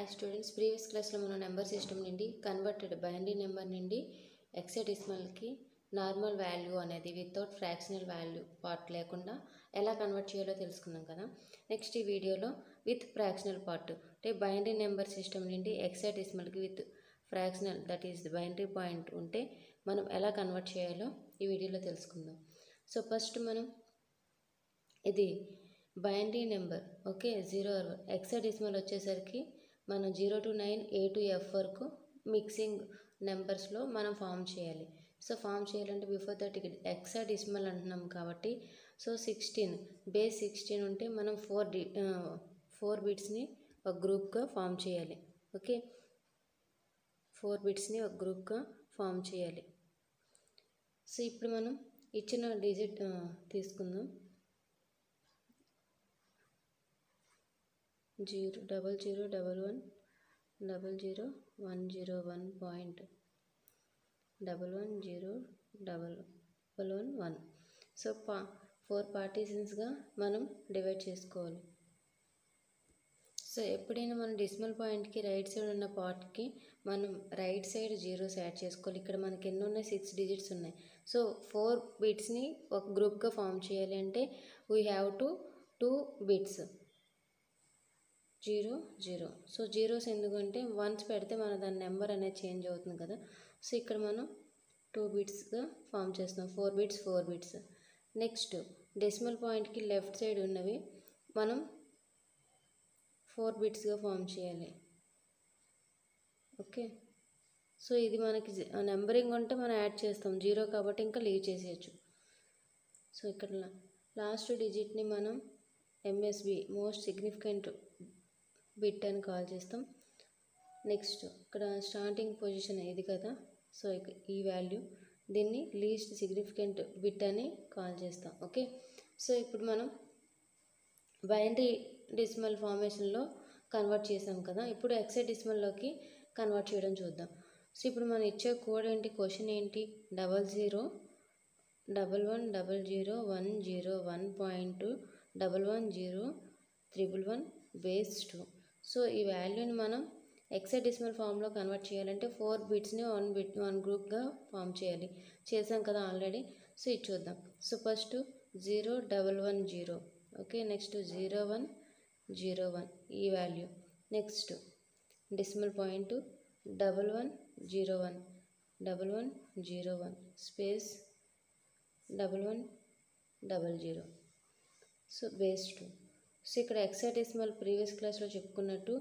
Hi students, previous class lo మనం number system నుండి converted binary number నుండి hexadecimal కి నార్మల్ వాల్యూ అనేది వితౌట్ ఫ్రాక్షనల్ వాల్యూ పార్ట్ లేకుండా ఎలా కన్వర్ట్ చేయాలో తెలుసుకున్నాం కదా. నెక్స్ట్ ఈ వీడియోలో విత్ ఫ్రాక్షనల్ పార్ట్ అంటే బైనరీ నెంబర్ సిస్టమ్ నుండి హెక్సాడెసిమల్ కి with fractional that is the binary point ఉంటే మనం ఎలా కన్వర్ట్ చేయాలో ఈ వీడియోలో తెలుసుకుందాం. సో ఫస్ట్ మనం ఇది బైనరీ నెంబర్ ఓకే 0 హెక్సాడెసిమల్ వచ్చేసరికి మనం 0 to 9 A to F వరకు మిక్సింగ్ నెంబర్స్లో మనం ఫామ్ చేయాలి. సో ఫామ్ చేయాలంటే బిఫోర్ దట్ ఇక్కడ హెక్సాడెసిమల్ అంటున్నాం కాబట్టి సో 16 బేస్ 16 ఉంటే మనం 4 బిట్స్ని ఒక గ్రూప్గా ఫామ్ చేయాలి. ఓకే 4 బిట్స్ని ఒక గ్రూప్గా ఫామ్ చేయాలి. సో ఇప్పుడు మనం ఇచ్చిన డిజిట్ తీసుకుందాం. 0001101.1101111 సో 4 పార్టీషన్స్గా మనం డివైడ్ చేసుకోవాలి. సో ఎప్పుడైనా మనం డెసిమల్ పాయింట్కి రైట్ సైడ్ ఉన్న పార్ట్కి మనం రైట్ సైడ్ జీరోస్ యాడ్ చేసుకోవాలి. ఇక్కడ మనకి ఎన్ని ఉన్నాయి 6 డిజిట్స్ ఉన్నాయి. సో 4 బిట్స్ని ఒక గ్రూప్గా ఫామ్ చేయాలి అంటే we have to 2 bits 0 0. So zeros ఎందుకంటే వన్స్ పెడితే మన దాని నెంబర్ అనేది చేంజ్ అవుతుంది కదా. సో ఇక్కడ మనం 2 బిట్స్గా ఫామ్ చేస్తున్నాం. 4 బిట్స్. నెక్స్ట్ డెసిమల్ పాయింట్కి లెఫ్ట్ సైడ్ ఉన్నవి మనం 4 బిట్స్గా ఫామ్ చేయాలి. ఓకే సో ఇది మనకి నెంబరింగ్ ఉంటే మనం యాడ్ చేస్తాం, 0 కాబట్టి ఇంకా లీవ్ చేసేయచ్చు. సో ఇక్కడ లాస్ట్ డిజిట్ని మనం ఎంఎస్బి మోస్ట్ సిగ్నిఫికెంట్ బిట్ అని కాల్ చేస్తాం. నెక్స్ట్ ఇక్కడ స్టార్టింగ్ పొజిషన్ ఇది కదా, సో ఈ వాల్యూ దీన్ని లీస్ట్ సిగ్నిఫికెంట్ బిట్ అని కాల్ చేస్తాం. ఓకే సో ఇప్పుడు మనం బైనరీ డెసిమల్ ఫార్మేషన్లో కన్వర్ట్ చేసాం కదా, ఇప్పుడు హెక్సాడెసిమల్లోకి కన్వర్ట్ చేయడం చూద్దాం. సో ఇప్పుడు మనం ఇచ్చే కోడ్ ఏంటి, క్వశ్చన్ ఏంటి 001101.1101111 బేస్ 2. సో ఈ వాల్యూని మనం హెక్సాడెసిమల్ ఫామ్లో కన్వర్ట్ చేయాలంటే 4 బిట్స్ని 1 గ్రూప్గా ఫామ్ చేయాలి. చేసాం కదా ఆల్రెడీ. సో ఇది చూద్దాం. సో ఫస్ట్ 0110 ఓకే, నెక్స్ట్ 0101 ఈ value, next decimal point 1101 space 1100 so base 2. So ఇక్కడ హెక్సాడెసిమల్ ప్రీవియస్ క్లాస్లో చెప్పుకున్నట్టు